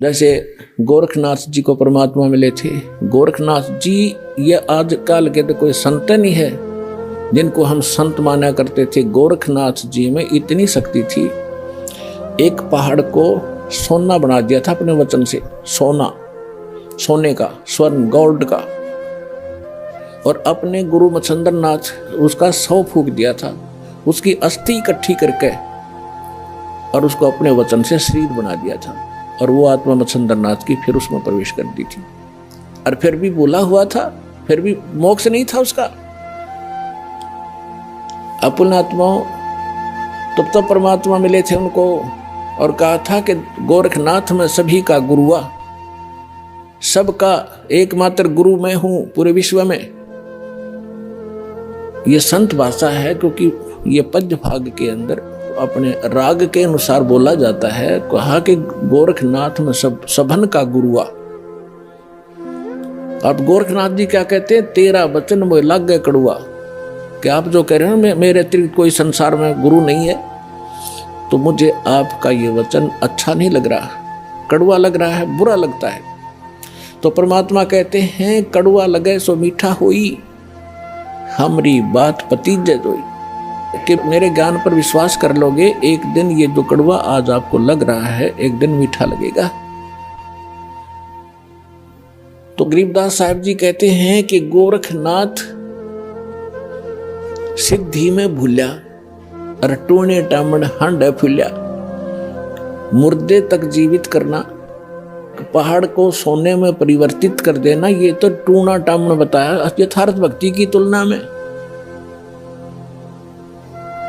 जैसे गोरखनाथ जी को परमात्मा मिले थे। गोरखनाथ जी ये आजकल के तो कोई संत नहीं है जिनको हम संत माना करते थे। गोरखनाथ जी में इतनी शक्ति थी, एक पहाड़ को सोना बना दिया था अपने वचन से, सोना, सोने का, स्वर्ण, गोल्ड का। और अपने गुरु मच्छंदर नाथ उसका 100 फूंक दिया था, उसकी अस्थि इकट्ठी करके और उसको अपने वचन से शरीर बना दिया था। और वो आत्मा मच्छंदर नाथ की फिर उसमें प्रवेश कर दी थी। और फिर भी बोला हुआ था, फिर भी मोक्ष नहीं था उसका। अपने आत्माओं तब परमात्मा मिले थे उनको और कहा था कि गोरखनाथ में सभी का गुरुआ, सबका एकमात्र गुरु मैं हूं पूरे विश्व में। ये संत भाषा है, क्योंकि ये पद्य भाग के अंदर अपने राग के अनुसार बोला जाता है। कहा कि गोरखनाथ में सबन का गुरुआ। अब गोरखनाथ जी क्या कहते हैं, तेरा वचन मुझे लग गए कड़ुआ। कि आप जो कह रहे हैं मेरे अतिरिक्त कोई संसार में गुरु नहीं है, तो मुझे आपका ये वचन अच्छा नहीं लग रहा, कड़वा लग रहा है, बुरा लगता है। तो परमात्मा कहते हैं कड़वा लगे सो मीठा होई, हमारी बात पतीजे दोई। कि मेरे ज्ञान पर विश्वास कर लोगे, एक दिन ये जो कड़वा आज आपको लग रहा है एक दिन मीठा लगेगा। तो गरीबदास साहब जी कहते हैं कि गोरखनाथ सिद्धि में भूल्या, रटूने टामण हंड फुल्या। मुर्दे तक जीवित करना, पहाड़ को सोने में परिवर्तित कर देना, ये तो टूना टामण बताया यथार्थ भक्ति की तुलना में।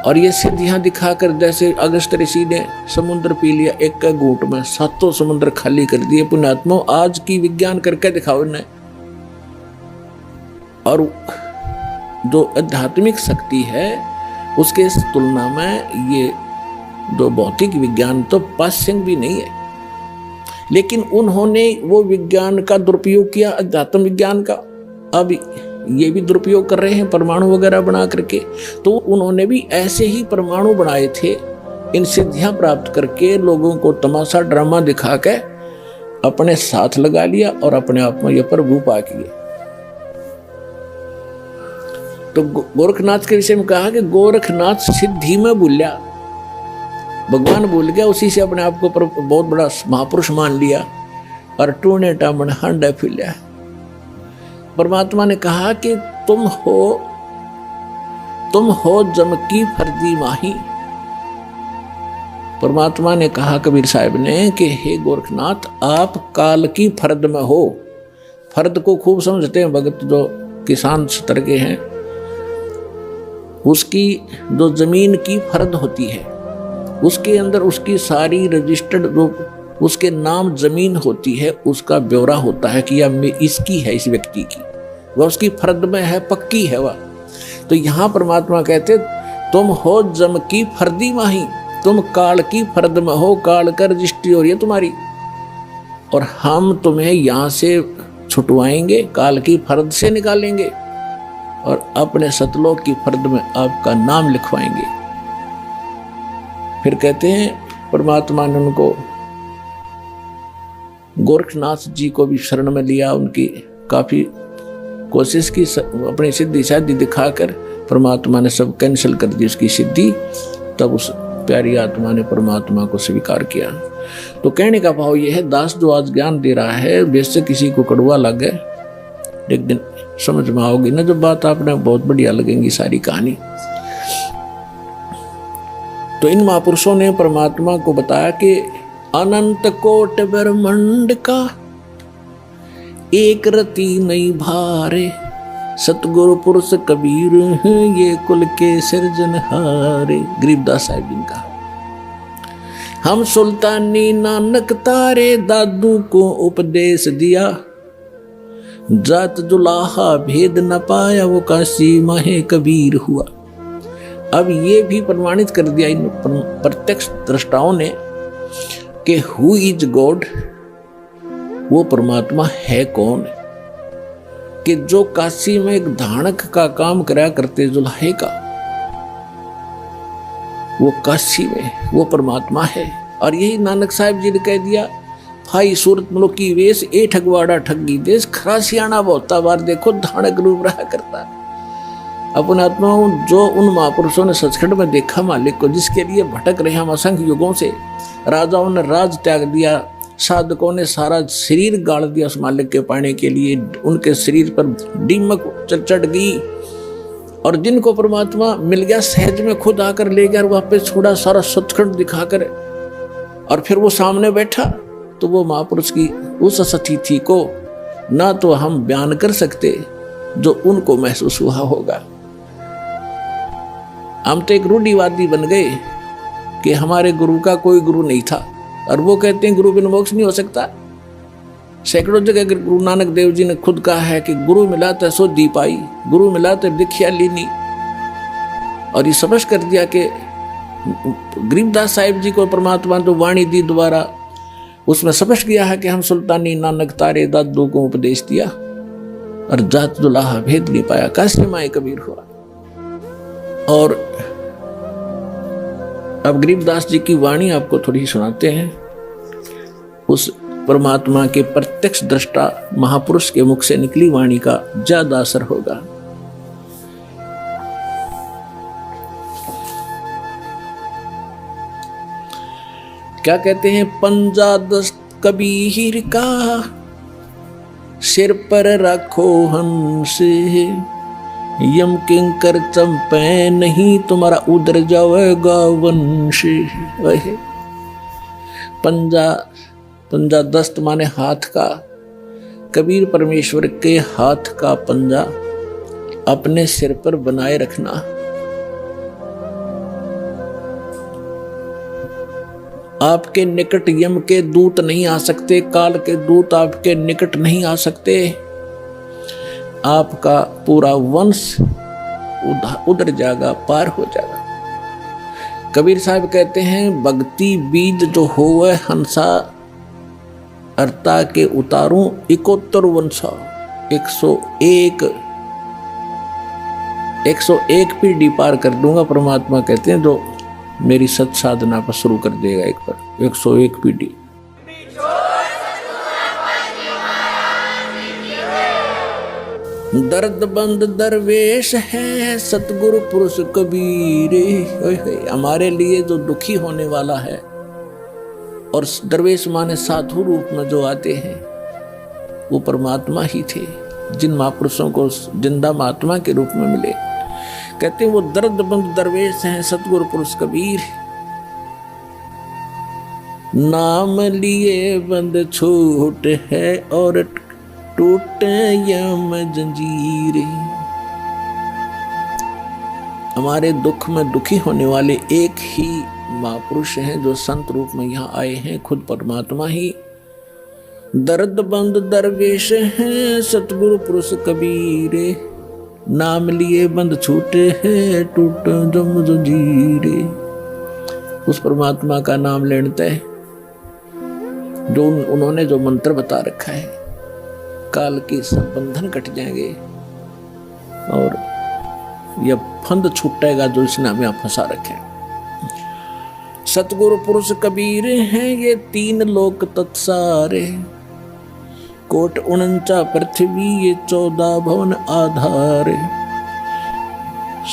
और ये सिद्धियां दिखाकर, जैसे अगस्त ऋषि ने समुद्र पी लिया एक घूंट में, 7 समुद्र खाली कर दिए। पुण्यात्मा आज की विज्ञान करके दिखाओ इन्हें। और जो आध्यात्मिक शक्ति है उसके तुलना में ये जो भौतिक विज्ञान तो पासिंग भी नहीं है। लेकिन उन्होंने वो विज्ञान का दुरुपयोग किया, अध्यात्म विज्ञान का। अब ये भी दुरुपयोग कर रहे हैं परमाणु वगैरह बना करके। तो उन्होंने भी ऐसे ही परमाणु बनाए थे, इन सिद्धियां प्राप्त करके लोगों को तमाशा ड्रामा दिखा के अपने साथ लगा लिया और अपने आप में ये प्रभु पा किए। तो गोरखनाथ के विषय में कहा कि गोरखनाथ सिद्धि में भूल्या, भगवान भूल गया, उसी से अपने आप को बहुत बड़ा महापुरुष मान लिया और टूने टामण हंड फुल्या। परमात्मा ने कहा कि तुम हो जम की फर्दी माही। परमात्मा ने कहा कबीर साहब ने कि हे गोरखनाथ, आप काल की फर्द में हो। फर्द को खूब समझते हैं भगत जो किसान स्तर के हैं। उसकी जो जमीन की फर्द होती है, उसके अंदर उसकी सारी रजिस्टर्ड जो उसके नाम जमीन होती है, उसका ब्यौरा होता है कि यह इसकी है, इस व्यक्ति की, वह उसकी फर्द में है, पक्की है वह। तो यहां परमात्मा कहते तुम हो जम की फर्दी माही, तुम काल की फर्द में हो, काल का रजिस्ट्री हो रही है तुम्हारी, और हम तुम्हें यहां से छुटवाएंगे, काल की फर्द से निकालेंगे और अपने सतलोक की फर्द में आपका नाम लिखवाएंगे। फिर कहते हैं परमात्मा ने उनको गोरखनाथ जी को भी शरण में लिया। उनकी काफी कोशिश की, अपनी सिद्धि शादी दिखाकर परमात्मा ने सब कैंसिल कर दी उसकी सिद्धि। तब उस प्यारी आत्मा ने परमात्मा को स्वीकार किया। तो कहने का भाव यह है, दास जो आज ज्ञान दे रहा है, वैसे किसी को कड़वा लगे, एक दिन समझ में आओगी ना जब बात, आपने बहुत बढ़िया लगेंगी सारी कहानी। तो इन महापुरुषों ने परमात्मा को बताया कि अनंत कोट ब्रह्मांड का एक रति नहीं भारे, सतगुरु पुरुष कबीर हैं ये कुल के सिरजनहारे। गरीबदास साहिब जी का हम सुल्तानी नानक तारे, दादू को उपदेश दिया, जात जुलाहा भेद न पाया, वो काशी माहे कबीर हुआ। अब ये भी प्रमाणित कर दिया इन प्रत्यक्ष दृष्टाओं ने कि हु इज गॉड, वो परमात्मा है कौन, कि जो काशी में एक धानक का काम करा करते जुल्हे का, वो काशी में वो परमात्मा है। और यही नानक साहब जी ने कह दिया भाई सूरत मुल्की वेश ए ठगवाड़ा ठगी देश खरा सियाणा बहुता बार देखो धानक रूप रहा करता। अपने आत्माओं जो उन महापुरुषों ने सचखंड में देखा मालिक को, जिसके लिए भटक रहे हम असंख्य युगों से, राजाओं ने राज त्याग दिया, साधकों ने सारा शरीर गाड़ दिया उस मालिक के पाने के लिए, उनके शरीर पर दीमक चढ़ गई, और जिनको परमात्मा मिल गया सहज में खुद आकर ले गया, वापस छोड़ा सारा सचखंड दिखाकर, और फिर वो सामने बैठा। तो वो महापुरुष की उस स्थिति को ना तो हम बयान कर सकते जो उनको महसूस हुआ होगा। हम तो एक रूढ़िवादी बन गए कि हमारे गुरु का कोई गुरु नहीं था, और वो कहते हैं गुरु बिन मोक्ष नहीं हो सकता। सैकड़ों जगह गुरु नानक देव जी ने खुद कहा है कि गुरु मिला तो सो दी पाई, गुरु मिला तो दीक्षा लीनी। और ये समझ कर दिया कि गरीबदास साहिब जी को परमात्मा तो वाणी दी दोबारा, उसमें समझ गया है कि हम सुल्तानी नानक तारे दादू को उपदेश दिया, और जात दुल्हा भेद नहीं पाया, काशी माए कबीर हुआ। और अब गरीबदास जी की वाणी आपको थोड़ी सुनाते हैं। उस परमात्मा के प्रत्यक्ष दृष्टा महापुरुष के मुख से निकली वाणी का ज्यादा असर होगा। क्या कहते हैं? पंजा दस्त कबीर का सिर पर रखो हंस, यम किंकर चंपे नहीं तुम्हारा उधर जाएगा वंश। पंजा दस्त माने हाथ का, कबीर परमेश्वर के हाथ का पंजा अपने सिर पर बनाए रखना। आपके निकट यम के दूत नहीं आ सकते, काल के दूत आपके निकट नहीं आ सकते। आपका पूरा वंश उधर जाएगा, पार हो जाएगा। कबीर साहब कहते हैं, भक्ति बीज जो होवे हंसा, अर्ता के उतारूं 71 वंशा। 101 पीढ़ी पार कर दूंगा, परमात्मा कहते हैं, जो मेरी सत साधना पर शुरू कर देगा एक बार। 101 पीढ़ी। दर्द बंद दरवेश है सतगुरु पुरुष कबीर। हमारे लिए जो दुखी होने वाला है, और दरवेश माने साधु रूप में जो आते हैं, वो परमात्मा ही थे, जिन महापुरुषों को जिंदा महात्मा के रूप में मिले। कहते हैं वो दर्द बंद दरवेश हैं सतगुरु पुरुष कबीर। नाम लिए बंद छूट है और टूटे यम जंजीरें। हमारे दुख में दुखी होने वाले एक ही महापुरुष हैं जो संत रूप में यहाँ आए हैं, खुद परमात्मा ही। दर्द बंद दरवेश हैं सतगुरु पुरुष कबीरे, नाम लिए बंद छूटे हैं टूट जम जंजीरे। उस परमात्मा का नाम लेते हैं, जो उन्होंने जो मंत्र बता रखा है, काल के सब बंधन कट जाएंगे और यह फंद छूटेगा जो इसने हमें फंसा रखे। सतगुरु पुरुष कबीर हैं ये 3 लोक तत्सारे, कोट 49 पृथ्वी ये 14 भवन आधार।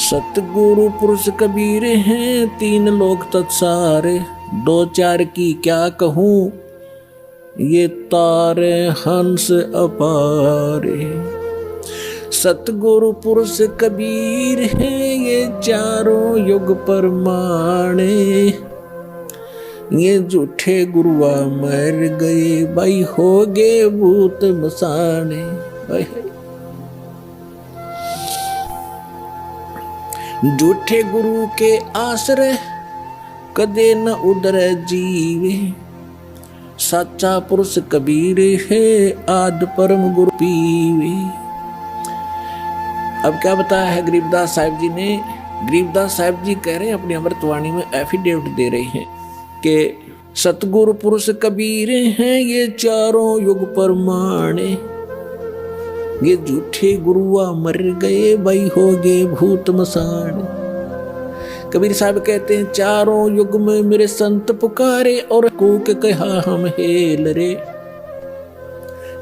सतगुरु पुरुष कबीर हैं 3 लोक तत्सारे, 2-4 की क्या कहूँ ये तारे हंस अपारे। सतगुरु पुरुष कबीर हैं ये 4 युग परमाणे, ये झूठे गुरुआ मर गए भाई हो गए भूत मसाने। झूठे गुरु के आश्रय कदे न उधर जीवे, सच्चा पुरुष कबीर है आद परम गुरु पीवे। अब क्या बताया है गरीबदास साहिब जी ने? गरीबदास साहिब जी कह रहे हैं अपनी अमृतवाणी में, एफिडेविट दे रहे हैं कि सतगुरु पुरुष कबीर हैं ये 4 युग परमाणे, ये झूठे गुरुआ मर गए भाई हो गए भूत मसान। कबीर साहब कहते हैं, चारों युग में मेरे संत पुकारे और कूक कहा हम हेल रे।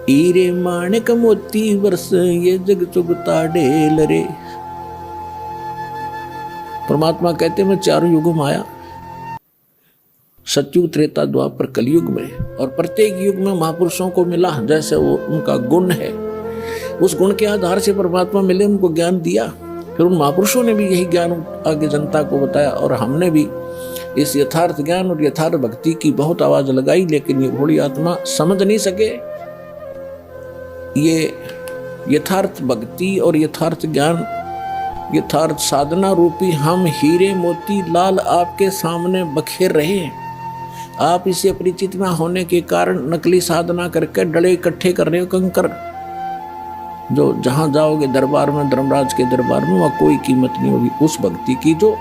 हीरे माणिक मोती वर्ष ये जग चुगता ढेल रे। परमात्मा कहते हैं मैं चारों युगों में आया, सतयुग, त्रेता, द्वापर, कलयुग में, और प्रत्येक युग में महापुरुषों को मिला जैसे वो उनका गुण है, उस गुण के आधार से परमात्मा मिले, उनको ज्ञान दिया। फिर उन महापुरुषों ने भी यही ज्ञान आगे जनता को बताया, और हमने भी इस यथार्थ ज्ञान और यथार्थ भक्ति की बहुत आवाज लगाई, लेकिन ये भोली आत्मा समझ नहीं सके। ये यथार्थ भक्ति और यथार्थ ज्ञान, यथार्थ साधना रूपी हम हीरे मोती लाल आपके सामने बखेर रहे हैं। आप इससे परिचित ना होने के कारण नकली साधना करके डले इकट्ठे कर रहे हो, कंकर, जो जहां जाओगे दरबार में, धर्मराज के दरबार में, वहां कोई कीमत नहीं होगी उस भक्ति की जो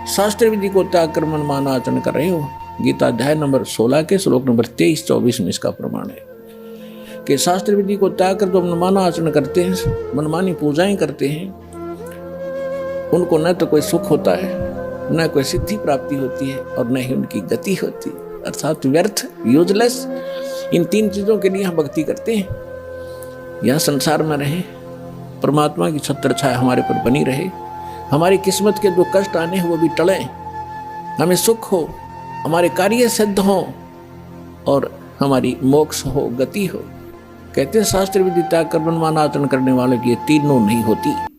शास्त्र विधि को त्याग कर मनमान आचरण कर रहे हो। गीता अध्याय नंबर 16 के श्लोक नंबर 23-24 में इसका प्रमाण है कि शास्त्र विधि को त्याग कर जो मनमाना आचरण करते हैं, मनमानी पूजाएं करते हैं, उनको न तो कोई सुख होता है, न कोई सिद्धि प्राप्ति होती है, और न ही उनकी गति होती है, अर्थात व्यर्थ, यूजलेस। इन 3 चीजों के लिए हम भक्ति करते हैं। यह संसार में रहे, परमात्मा की छत्र छाया हमारे पर बनी रहे, हमारी किस्मत के जो कष्ट आने हैं वो भी टले, हमें सुख हो, हमारे कार्य सिद्ध हो, और हमारी मोक्ष हो, गति हो। कहते हैं शास्त्र विधि त्याग कर मनमाना आचरण करने वाले की ये तीनों नहीं होती।